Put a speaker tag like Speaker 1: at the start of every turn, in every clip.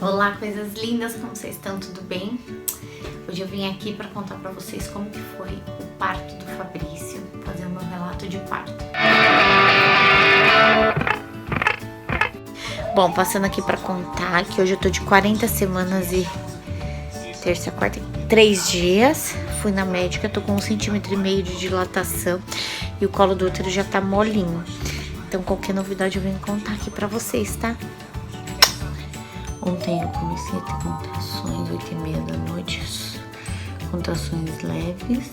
Speaker 1: Olá, coisas lindas, como vocês estão? Tudo bem? Hoje eu vim aqui para contar para vocês como que foi o parto do Fabrício, fazer o meu relato de parto. Bom, passando aqui para contar que hoje eu tô de 40 semanas e terça, quarta, 3 dias. Fui na médica, tô com 1,5 cm de dilatação e o colo do útero já tá molinho. Então qualquer novidade eu venho contar aqui pra vocês, tá? Ontem eu comecei a ter contrações, 8h30 da noite, contrações leves.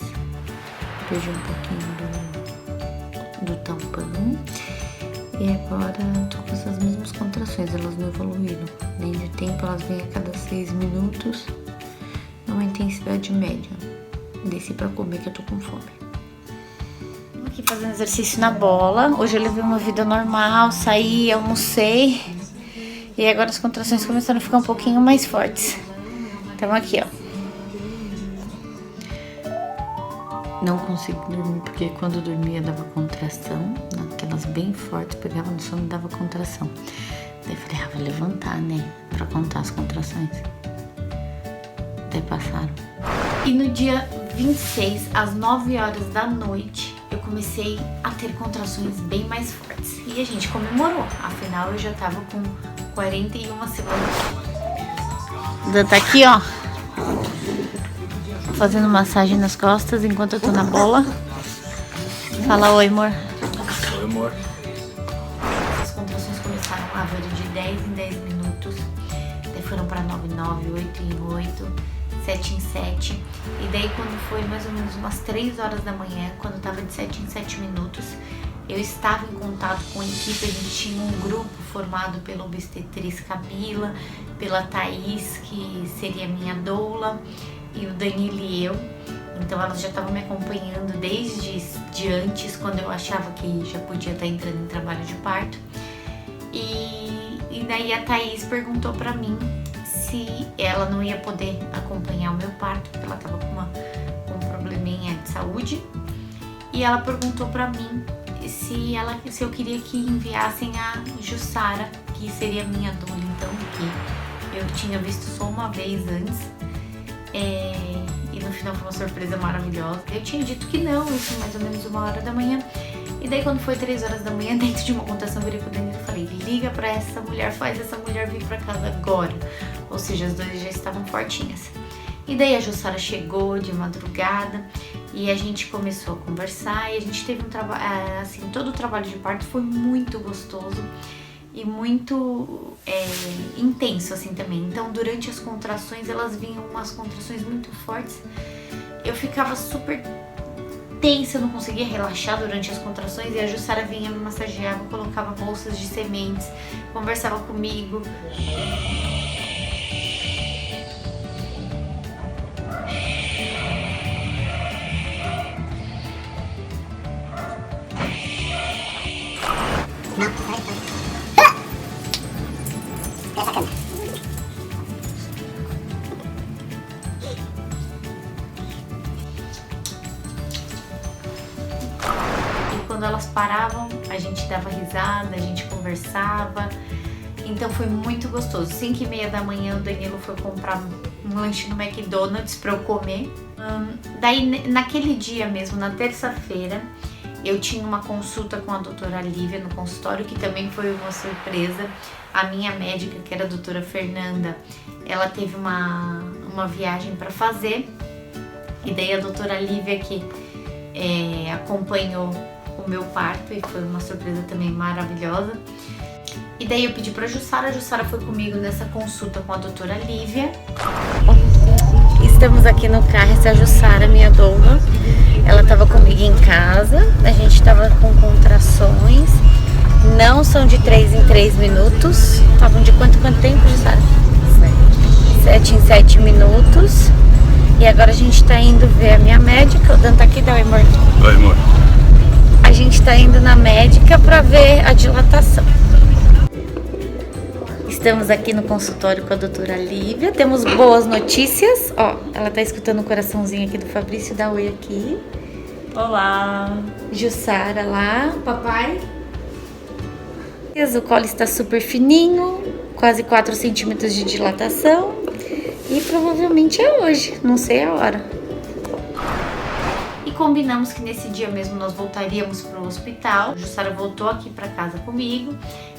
Speaker 1: Perdi um pouquinho do tampão. E agora tô com essas mesmas contrações, elas não evoluíram. Nem de tempo, elas vêm a cada 6 minutos, numa intensidade média. Desci pra comer que eu tô com fome. Tô aqui fazendo exercício na bola. Hoje eu levei uma vida normal, saí, almocei. E agora as contrações começaram a ficar um pouquinho mais fortes. Então aqui, ó. Não consegui dormir, porque quando eu dormia dava contração. Aquelas bem fortes, pegava no sono e dava contração. Daí eu falei, vou levantar, né? Pra contar as contrações. Daí passaram. E no dia 26, às 9 horas da noite, eu comecei a ter contrações bem mais fortes. E a gente comemorou. Afinal, eu já tava com 41 semanas. Dan tá aqui, ó, fazendo massagem nas costas enquanto eu tô na bola. Fala oi, amor.
Speaker 2: Oi, amor.
Speaker 1: As contrações começaram a ver de 10 em 10 minutos. Daí foram pra 9 em 9, 8 em 8, 7 em 7. E daí quando foi mais ou menos umas 3 horas da manhã, quando tava de 7 em 7 minutos, eu estava em contato com a equipe. A gente tinha um grupo formado pela obstetriz Camila, pela Thaís, que seria minha doula, e o Danilo e eu. Então elas já estavam me acompanhando desde antes, quando eu achava que já podia estar entrando em trabalho de parto. E daí a Thaís perguntou pra mim se ela não ia poder acompanhar o meu parto, porque ela estava com um probleminha de saúde. E ela perguntou pra mim se eu queria que enviassem a Jussara, que seria minha doula, então, que eu tinha visto só uma vez antes. E no final foi uma surpresa maravilhosa. Eu tinha dito que não, isso mais ou menos 1h da manhã. E daí quando foi 3 horas da manhã, dentro de uma contação, eu virei pro Danilo e falei, liga pra essa mulher, faz essa mulher vir pra casa agora. Ou seja, as duas já estavam fortinhas. E daí a Jussara chegou de madrugada e a gente começou a conversar. E a gente teve um trabalho, assim, todo o trabalho de parto foi muito gostoso e muito intenso, assim, também. Então, durante as contrações, elas vinham umas contrações muito fortes. Eu ficava super tensa, eu não conseguia relaxar durante as contrações. E a Jussara vinha, me massageava, colocava bolsas de sementes, conversava comigo. Quando elas paravam, a gente dava risada, a gente conversava. Então foi muito gostoso. 5h30 da manhã o Danilo foi comprar um lanche no McDonald's pra eu comer. Daí naquele dia mesmo, na terça-feira, eu tinha uma consulta com a doutora Lívia no consultório, que também foi uma surpresa. A minha médica, que era a doutora Fernanda, ela teve uma viagem para fazer. E daí a doutora Lívia que acompanhou o meu parto, e foi uma surpresa também maravilhosa. E daí eu pedi pra Jussara, a Jussara foi comigo nessa consulta com a doutora Lívia. Estamos aqui no carro, essa é a Jussara, minha doula. Ela tava comigo em casa, a gente tava com contrações. Não são de 3 em 3 minutos. Estavam de quanto tempo, Jussara? 7 em 7 minutos. E agora a gente tá indo ver a minha médica. O Dan tá aqui, dá oi, amor.
Speaker 2: Oi, amor.
Speaker 1: A gente tá indo na médica pra ver a dilatação. Estamos aqui no consultório com a doutora Lívia. Temos boas notícias. Ó, ela tá escutando o coraçãozinho aqui do Fabrício. Dá oi aqui.
Speaker 3: Olá.
Speaker 1: Jussara lá. Papai. O colo está super fininho. quase 4 centímetros de dilatação. E provavelmente é hoje, não sei a hora. E combinamos que nesse dia mesmo nós voltaríamos para o hospital. A Jussara voltou aqui para casa comigo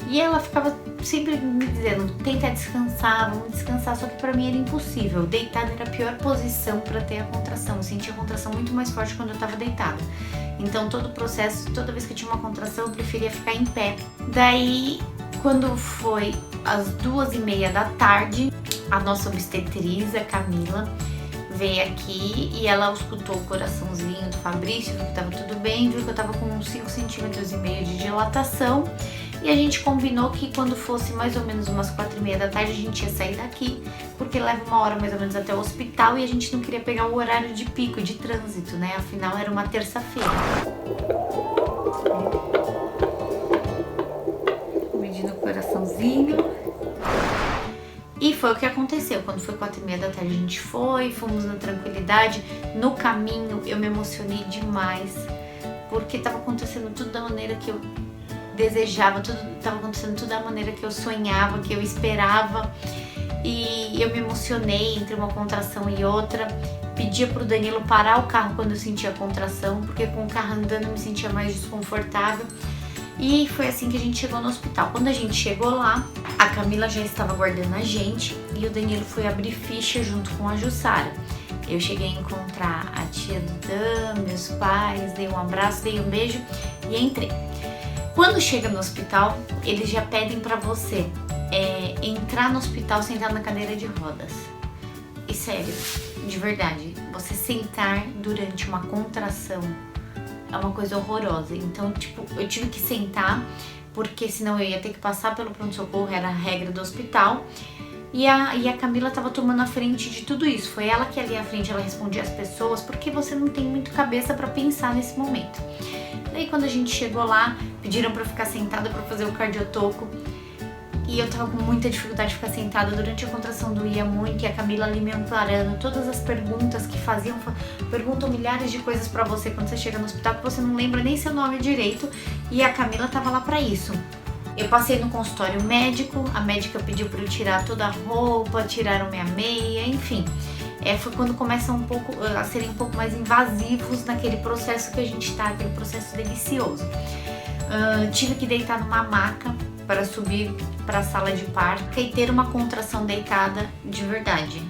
Speaker 1: e ela ficava sempre me dizendo: tenta descansar, vamos descansar. Só que para mim era impossível. Deitada era a pior posição para ter a contração. Eu sentia a contração muito mais forte quando eu estava deitada. Então todo o processo, toda vez que eu tinha uma contração, eu preferia ficar em pé. Daí, quando foi às 2h30 da tarde, a nossa obstetriz, a Camila, veio aqui e ela escutou o coraçãozinho do Fabrício, viu que tava tudo bem, viu que eu tava com uns 5,5 centímetros de dilatação. E a gente combinou que quando fosse mais ou menos umas 4h30 da tarde a gente ia sair daqui, porque leva 1 hora mais ou menos até o hospital e a gente não queria pegar o horário de pico, de trânsito, né? Afinal era uma terça-feira. Medindo o coraçãozinho. E foi o que aconteceu. Quando foi 4h30 da tarde a gente fomos na tranquilidade. No caminho eu me emocionei demais, porque tava acontecendo tudo da maneira que eu desejava, tudo tava acontecendo tudo da maneira que eu sonhava, que eu esperava. E eu me emocionei entre uma contração e outra. Pedia pro Danilo parar o carro quando eu sentia a contração, porque com o carro andando eu me sentia mais desconfortável. E foi assim que a gente chegou no hospital. Quando a gente chegou lá, a Camila já estava aguardando a gente e o Danilo foi abrir ficha junto com a Jussara. Eu cheguei a encontrar a tia do Dan, meus pais, dei um abraço, dei um beijo e entrei. Quando chega no hospital, eles já pedem pra você entrar no hospital sentado na cadeira de rodas. E sério, de verdade, você sentar durante uma contração é uma coisa horrorosa. Então, tipo, eu tive que sentar, porque senão eu ia ter que passar pelo pronto-socorro, era a regra do hospital. E a Camila tava tomando a frente de tudo isso. Foi ela que ali à frente, ela respondia as pessoas, porque você não tem muito cabeça pra pensar nesse momento. Daí quando a gente chegou lá, pediram pra eu ficar sentada pra fazer o cardiotoco. E eu tava com muita dificuldade de ficar sentada, durante a contração doía muito, e a Camila ali me amparando, todas as perguntas que faziam, perguntam milhares de coisas pra você quando você chega no hospital, que você não lembra nem seu nome direito, e a Camila tava lá pra isso. Eu passei no consultório médico, a médica pediu pra eu tirar toda a roupa, tiraram minha meia, enfim. Foi quando começam a serem um pouco mais invasivos naquele processo que a gente tá, aquele processo delicioso. Tive que deitar numa maca para subir para a sala de parto e ter uma contração deitada de verdade.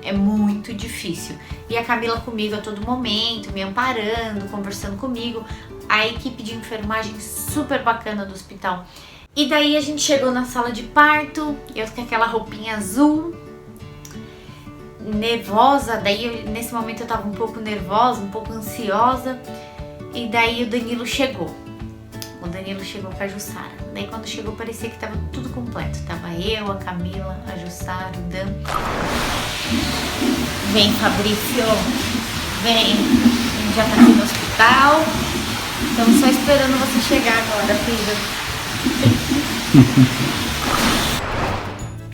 Speaker 1: É muito difícil. E a Camila comigo a todo momento, me amparando, conversando comigo. A equipe de enfermagem super bacana do hospital. E daí a gente chegou na sala de parto, eu com aquela roupinha azul, nervosa. Daí nesse momento eu tava um pouco nervosa, um pouco ansiosa. E daí o Danilo chegou. O Danilo chegou com a Jussara. Daí quando chegou parecia que tava tudo completo. Tava eu, a Camila, a Jussara, o Dan. Vem, Fabrício. Vem. A gente já tá aqui no hospital. Estamos só esperando você chegar agora, filha.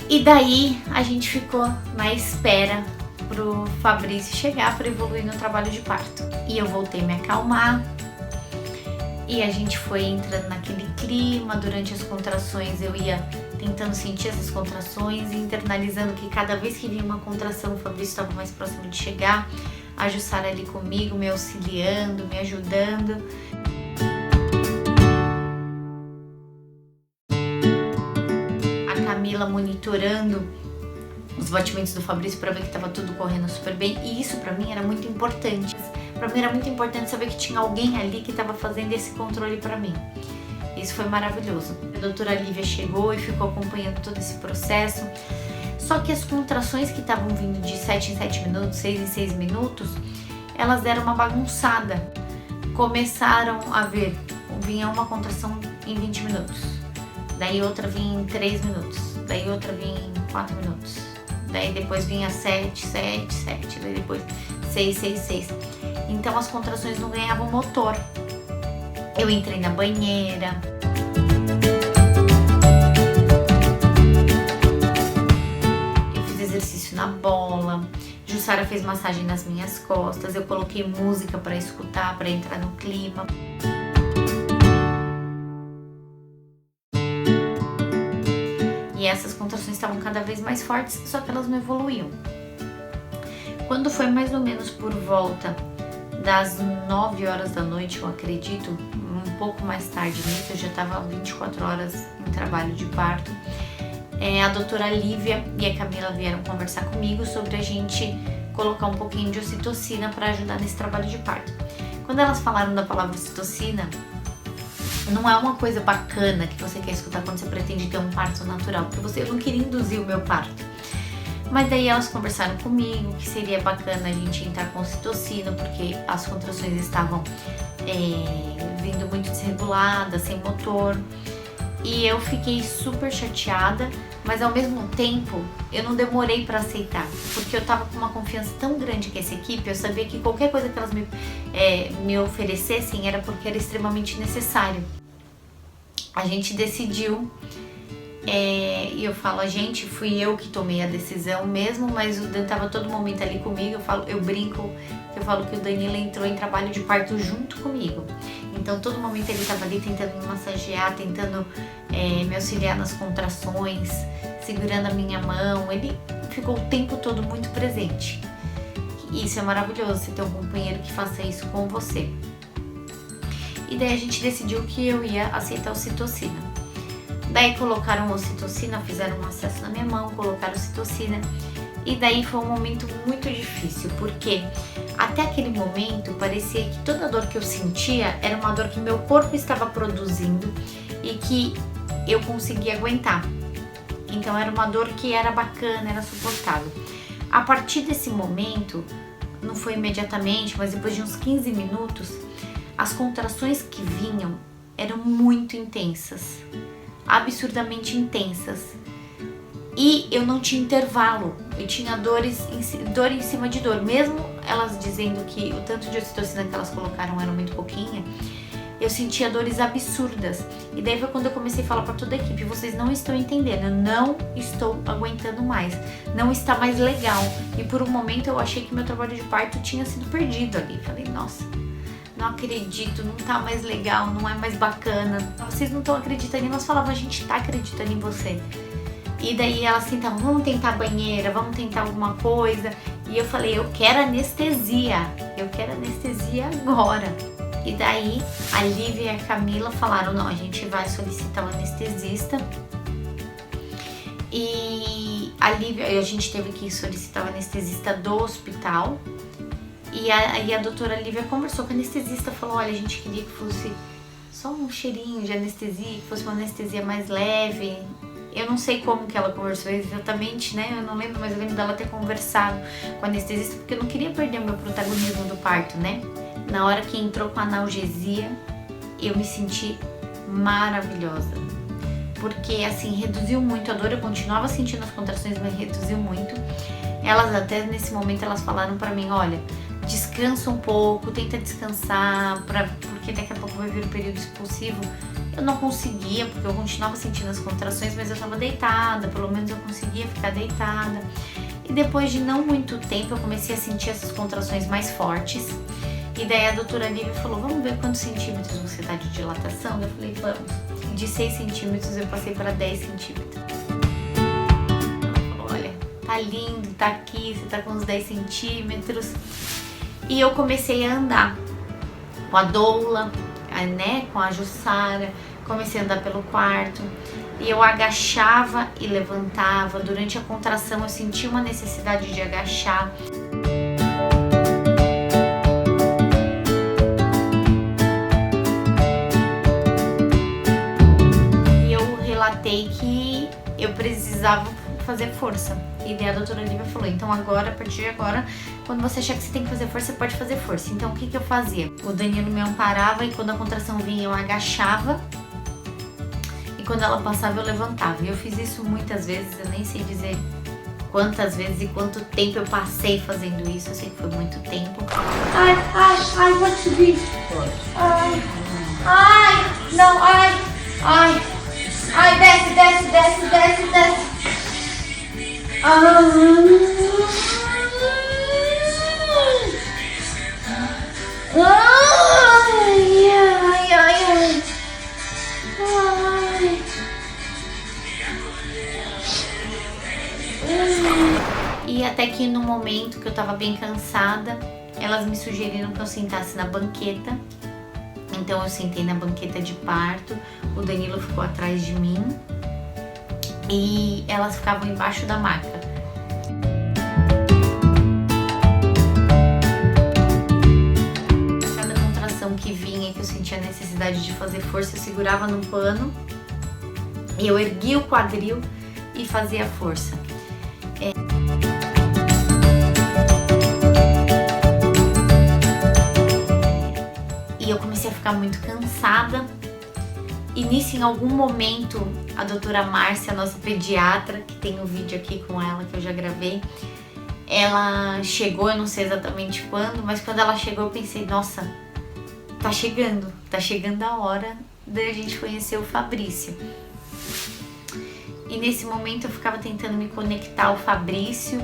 Speaker 1: E daí a gente ficou na espera pro Fabrício chegar para evoluir no trabalho de parto. E eu voltei a me acalmar. E a gente foi entrando naquele clima. Durante as contrações eu ia tentando sentir essas contrações e internalizando que cada vez que vinha uma contração o Fabrício estava mais próximo de chegar. A Jussara ali comigo, me auxiliando, me ajudando. A Camila monitorando os batimentos do Fabrício para ver que estava tudo correndo super bem. E isso para mim era muito importante. Para mim era muito importante saber que tinha alguém ali que estava fazendo esse controle para mim. Isso foi maravilhoso. A doutora Lívia chegou e ficou acompanhando todo esse processo. Só que as contrações que estavam vindo de 7 em 7 minutos, 6 em 6 minutos, elas deram uma bagunçada. Começaram a ver, vinha uma contração em 20 minutos. Daí outra vinha em 3 minutos. Daí outra vinha em 4 minutos. Daí depois vinha 7, 7, 7. Daí depois 6, 6, 6. Então as contrações não ganhavam motor. Eu entrei na banheira. Eu fiz exercício na bola. Jussara fez massagem nas minhas costas. Eu coloquei música para escutar, para entrar no clima. E essas contrações estavam cada vez mais fortes, só que elas não evoluíam. Quando foi mais ou menos por volta das 9 horas da noite, eu acredito, um pouco mais tarde nisso, eu já estava 24 horas em trabalho de parto, a doutora Lívia e a Camila vieram conversar comigo sobre a gente colocar um pouquinho de ocitocina para ajudar nesse trabalho de parto. Quando elas falaram da palavra ocitocina, não é uma coisa bacana que você quer escutar quando você pretende ter um parto natural, porque eu não queria induzir o meu parto. Mas daí elas conversaram comigo que seria bacana a gente entrar com ocitocina, porque as contrações estavam vindo muito desreguladas, sem motor. E eu fiquei super chateada, mas ao mesmo tempo eu não demorei para aceitar, porque eu tava com uma confiança tão grande com essa equipe, eu sabia que qualquer coisa que elas me oferecessem era porque era extremamente necessário. A gente decidiu, e eu falo, fui eu que tomei a decisão mesmo, mas o Dan tava todo momento ali comigo, eu brinco, eu falo que o Danilo entrou em trabalho de parto junto comigo. Então, todo momento ele estava ali tentando me massagear, tentando me auxiliar nas contrações, segurando a minha mão. Ele ficou o tempo todo muito presente. Isso é maravilhoso, você ter um companheiro que faça isso com você. E daí a gente decidiu que eu ia aceitar a ocitocina. Daí colocaram ocitocina, fizeram um acesso na minha mão, colocaram ocitocina. E daí foi um momento muito difícil, porque até aquele momento parecia que toda dor que eu sentia era uma dor que meu corpo estava produzindo e que eu conseguia aguentar. Então era uma dor que era bacana, era suportável. A partir desse momento, não foi imediatamente, mas depois de uns 15 minutos, as contrações que vinham eram muito intensas, absurdamente intensas. E eu não tinha intervalo, eu tinha dor em cima de dor, mesmo elas dizendo que o tanto de ocitocina que elas colocaram era muito pouquinha, eu sentia dores absurdas. E daí foi quando eu comecei a falar para toda a equipe, vocês não estão entendendo, eu não estou aguentando mais, não está mais legal. E por um momento eu achei que meu trabalho de parto tinha sido perdido ali, falei, nossa, não acredito, não tá mais legal, não é mais bacana, vocês não estão acreditando. E nós falávamos, a gente tá acreditando em você. E daí elas tentavam, vamos tentar a banheira, vamos tentar alguma coisa. E eu falei, eu quero anestesia agora. E daí a Lívia e a Camila falaram, não, a gente vai solicitar um anestesista. E a gente teve que solicitar o anestesista do hospital. E aí a doutora Lívia conversou com a anestesista, falou, olha, a gente queria que fosse só um cheirinho de anestesia, que fosse uma anestesia mais leve. Eu não sei como que ela conversou exatamente, né? Eu não lembro, mas eu lembro dela ter conversado com a anestesista, porque eu não queria perder o meu protagonismo do parto, né? Na hora que entrou com a analgesia, eu me senti maravilhosa. Porque, assim, reduziu muito a dor, eu continuava sentindo as contrações, mas reduziu muito. Elas até, nesse momento, elas falaram pra mim, olha, descansa um pouco, tenta descansar, porque daqui a pouco vai vir o período expulsivo. Eu não conseguia, porque eu continuava sentindo as contrações, mas eu estava deitada, pelo menos eu conseguia ficar deitada. E depois de não muito tempo, eu comecei a sentir essas contrações mais fortes. E daí a doutora Lívia falou, vamos ver quantos centímetros você tá de dilatação? Eu falei, vamos. De 6 centímetros eu passei para 10 centímetros. Ela falou, olha, tá lindo, tá aqui, você tá com uns 10 centímetros. E eu comecei a andar com a doula, né, com a Jussara, comecei a andar pelo quarto e eu agachava e levantava. Durante a contração eu sentia uma necessidade de agachar. E eu relatei que eu precisava fazer força. E daí a doutora Lívia falou, então agora, a partir de agora, quando você achar que você tem que fazer força, você pode fazer força. Então o que eu fazia? O Danilo me amparava e quando a contração vinha eu agachava. E quando ela passava eu levantava. E eu fiz isso muitas vezes, eu nem sei dizer quantas vezes e quanto tempo eu passei fazendo isso. Eu sei que foi muito tempo. Ai, vou subir. Ai, desce. E até que no momento que eu tava bem cansada, elas me sugeriram que eu sentasse na banqueta. Então eu sentei na banqueta de parto, o Danilo ficou atrás de mim e elas ficavam embaixo da maca. Cada contração que vinha, que eu sentia a necessidade de fazer força, eu segurava no pano e eu erguia o quadril e fazia força. E eu comecei a ficar muito cansada. E nisso, em algum momento, a doutora Márcia, nossa pediatra, que tem um vídeo aqui com ela que eu já gravei, ela chegou, eu não sei exatamente quando, mas quando ela chegou eu pensei, nossa, tá chegando a hora da gente conhecer o Fabrício. E nesse momento eu ficava tentando me conectar ao Fabrício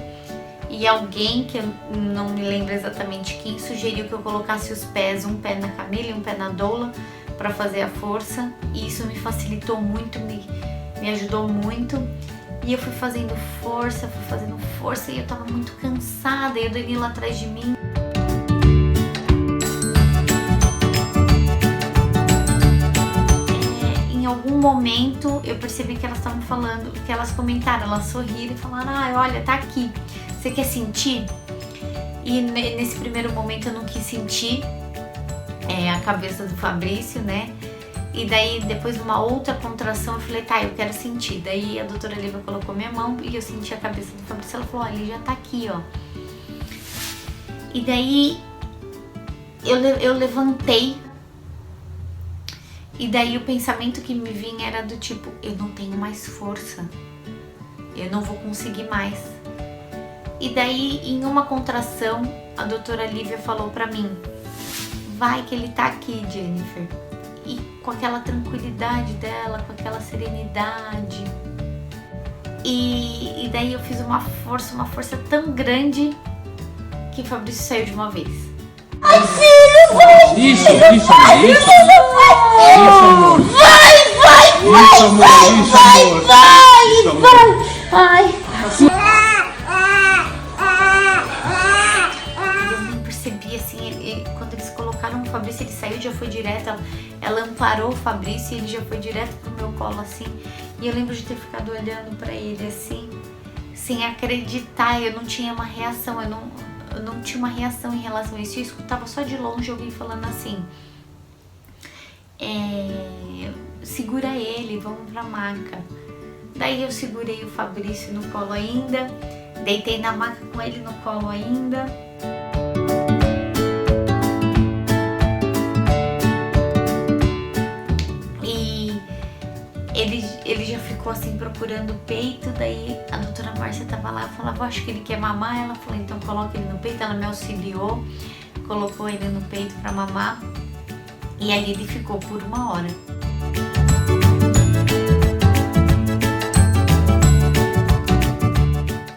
Speaker 1: e alguém, que eu não me lembro exatamente quem, sugeriu que eu colocasse os pés, um pé na Camila e um pé na Doula, para fazer a força, e isso me facilitou muito, me ajudou muito. E eu fui fazendo força e eu tava muito cansada, e o Danilo atrás de mim. Em algum momento eu percebi que elas estavam falando, que elas comentaram, elas sorriram e falaram, olha, tá aqui, você quer sentir? E nesse primeiro momento eu não quis sentir a cabeça do Fabrício, né? E daí depois de uma outra contração eu falei, tá, eu quero sentir. Daí a doutora Lívia colocou minha mão e eu senti a cabeça do Fabrício. Ela falou, ele já tá aqui, ó. E daí eu levantei. E daí o pensamento que me vinha era do tipo, eu não tenho mais força, eu não vou conseguir mais. E daí, em uma contração, a doutora Lívia falou pra mim, vai que ele tá aqui, Jennifer. E com aquela tranquilidade dela, com aquela serenidade. E daí eu fiz uma força tão grande que o Fabrício saiu de uma vez.
Speaker 2: Ai, filho, vai! Isso, amor! Isso, amor!
Speaker 1: Vai! Ai! Quando eles colocaram o Fabrício, ele saiu, já foi direto, ela amparou o Fabrício e ele já foi direto pro meu colo assim. E eu lembro de ter ficado olhando pra ele assim, sem acreditar. Eu não tinha uma reação, eu não tinha uma reação em relação a isso. Eu escutava só de longe alguém falando assim, segura ele, vamos pra maca. Daí eu segurei o Fabrício no colo ainda, deitei na maca com ele no colo ainda. Ele já ficou assim procurando o peito, daí a doutora Márcia tava lá, eu falava, acho que ele quer mamar, ela falou, então coloca ele no peito, ela me auxiliou, colocou ele no peito pra mamar, e aí ele ficou por 1 hora.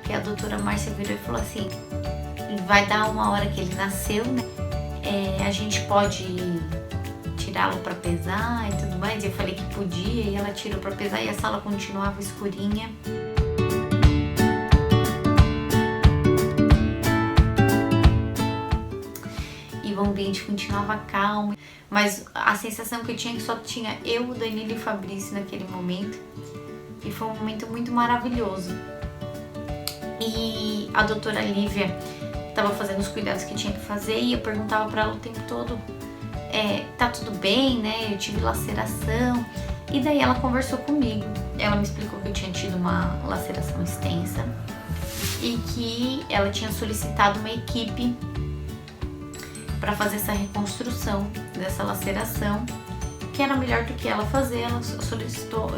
Speaker 1: Que a doutora Márcia virou e falou assim, vai dar 1 hora que ele nasceu, né, a gente pode tirá-lo para pesar e tudo mais. E eu falei que podia e ela tirou para pesar e a sala continuava escurinha. E o ambiente continuava calmo, mas a sensação que eu tinha é que só tinha eu, o Danilo e o Fabrício naquele momento. E foi um momento muito maravilhoso. E a doutora Lívia estava fazendo os cuidados que tinha que fazer e eu perguntava para ela o tempo todo, tá tudo bem, né? Eu tive laceração. E daí ela conversou comigo. Ela me explicou que eu tinha tido uma laceração extensa e que ela tinha solicitado uma equipe para fazer essa reconstrução dessa laceração, que era melhor do que ela fazer. Ela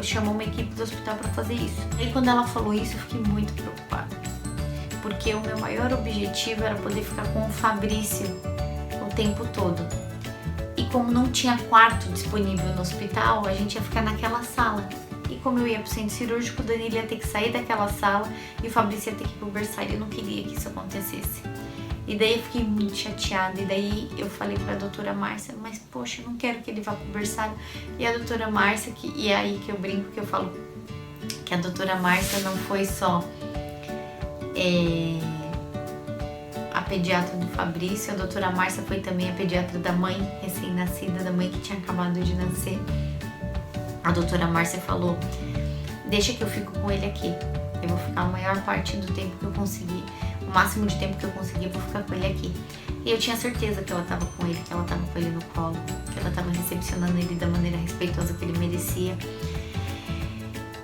Speaker 1: chamou uma equipe do hospital para fazer isso. E quando ela falou isso, eu fiquei muito preocupada, porque o meu maior objetivo era poder ficar com o Fabrício o tempo todo. E como não tinha quarto disponível no hospital, a gente ia ficar naquela sala. E como eu ia pro centro cirúrgico, o Danilo ia ter que sair daquela sala e o Fabrício ia ter que ir pro berçário. Eu não queria que isso acontecesse. E daí eu fiquei muito chateada. E daí eu falei pra doutora Márcia, mas poxa, eu não quero que ele vá pro berçário. E a doutora Márcia, e é aí que eu brinco, que eu falo que a doutora Márcia não foi só a pediatra do Fabrício, a doutora Márcia foi também a pediatra da mãe recém-nascida, da mãe que tinha acabado de nascer. A doutora Márcia falou: deixa que eu fico com ele aqui, eu vou ficar a maior parte do tempo que eu conseguir, o máximo de tempo que eu conseguir, eu vou ficar com ele aqui. E eu tinha certeza que ela estava com ele, que ela estava com ele no colo, que ela estava recepcionando ele da maneira respeitosa que ele merecia.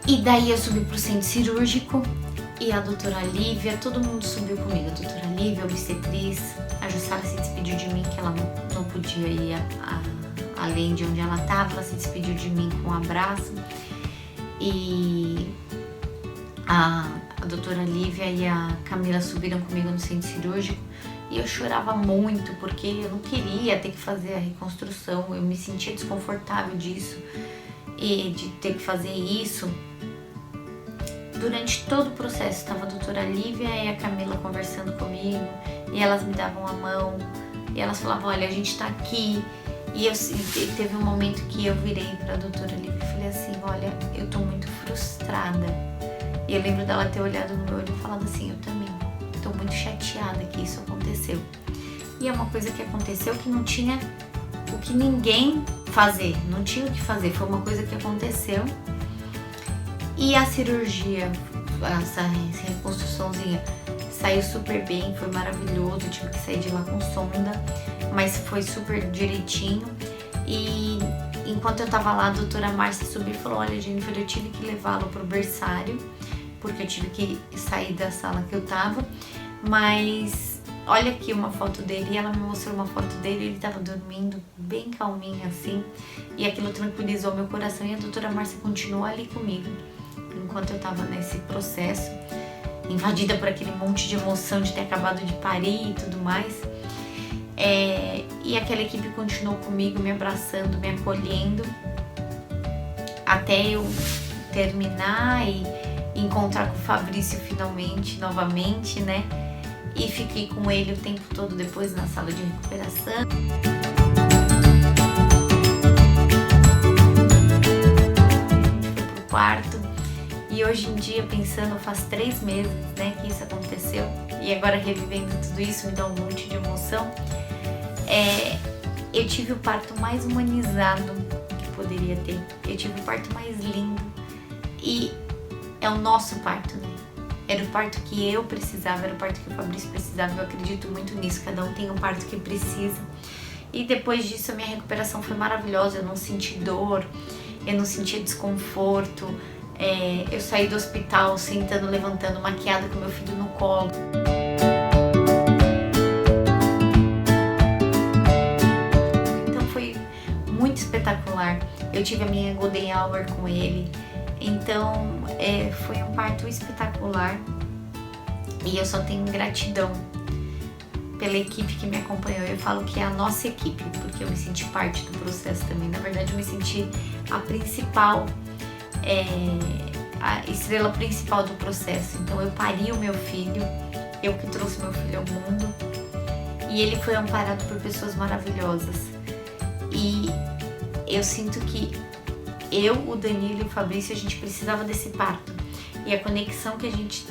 Speaker 1: E daí eu subi pro centro cirúrgico e a doutora Lívia, todo mundo subiu comigo. A doutora Lívia, a obstetriz, a Jussara se despediu de mim, que ela não podia ir além de onde ela estava, ela se despediu de mim com um abraço. E a doutora Lívia e a Camila subiram comigo no centro cirúrgico e eu chorava muito porque eu não queria ter que fazer a reconstrução, eu me sentia desconfortável disso e de ter que fazer isso. Durante todo o processo estava a doutora Lívia e a Camila conversando comigo e elas me davam a mão e elas falavam: olha, a gente tá aqui. E teve um momento que eu virei pra doutora Lívia e falei assim: olha, eu tô muito frustrada. E eu lembro dela ter olhado no meu olho e falado assim: eu também tô muito chateada que isso aconteceu. E é uma coisa que aconteceu que não tinha o que ninguém fazer, não tinha o que fazer, foi uma coisa que aconteceu. E a cirurgia, essa reconstruçãozinha, saiu super bem, foi maravilhoso, tive que sair de lá com sonda, mas foi super direitinho. E enquanto eu tava lá, a doutora Márcia subiu e falou: olha, Jennifer, eu tive que levá-lo pro berçário, porque eu tive que sair da sala que eu tava, mas olha aqui uma foto dele. E ela me mostrou uma foto dele, ele tava dormindo bem calminho assim, e aquilo tranquilizou meu coração. E a doutora Márcia continuou ali comigo, enquanto eu tava nesse processo, invadida por aquele monte de emoção de ter acabado de parir e tudo mais. E aquela equipe continuou comigo, me abraçando, me acolhendo, até eu terminar e encontrar com o Fabrício finalmente, novamente, né? E fiquei com ele o tempo todo depois na sala de recuperação. Fui pro quarto. E hoje em dia, pensando, faz 3 meses, né, que isso aconteceu, e agora revivendo tudo isso me dá um monte de emoção. Eu tive o parto mais humanizado que poderia ter, eu tive o parto mais lindo, e é o nosso parto, né? Era o parto que eu precisava, era o parto que o Fabrício precisava. Eu acredito muito nisso, cada um tem o parto que precisa. E depois disso a minha recuperação foi maravilhosa, eu não senti dor, eu não sentia desconforto. Eu saí do hospital sentando, levantando, maquiada com meu filho no colo. Então foi muito espetacular. Eu tive a minha golden hour com ele. Então foi um parto espetacular. E eu só tenho gratidão pela equipe que me acompanhou. Eu falo que é a nossa equipe, porque eu me senti parte do processo também. Na verdade, eu me senti a principal, a estrela principal do processo. Então eu pari o meu filho, eu que trouxe meu filho ao mundo, e ele foi amparado por pessoas maravilhosas. E eu sinto que eu, o Danilo e o Fabrício, a gente precisava desse parto. E a conexão que a gente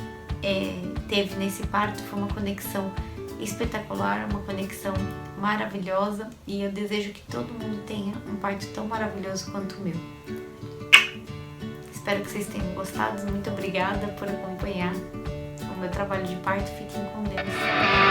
Speaker 1: teve nesse parto foi uma conexão espetacular, uma conexão maravilhosa. E eu desejo que todo mundo tenha um parto tão maravilhoso quanto o meu. Espero que vocês tenham gostado. Muito obrigada por acompanhar o meu trabalho de parto. Fiquem com Deus.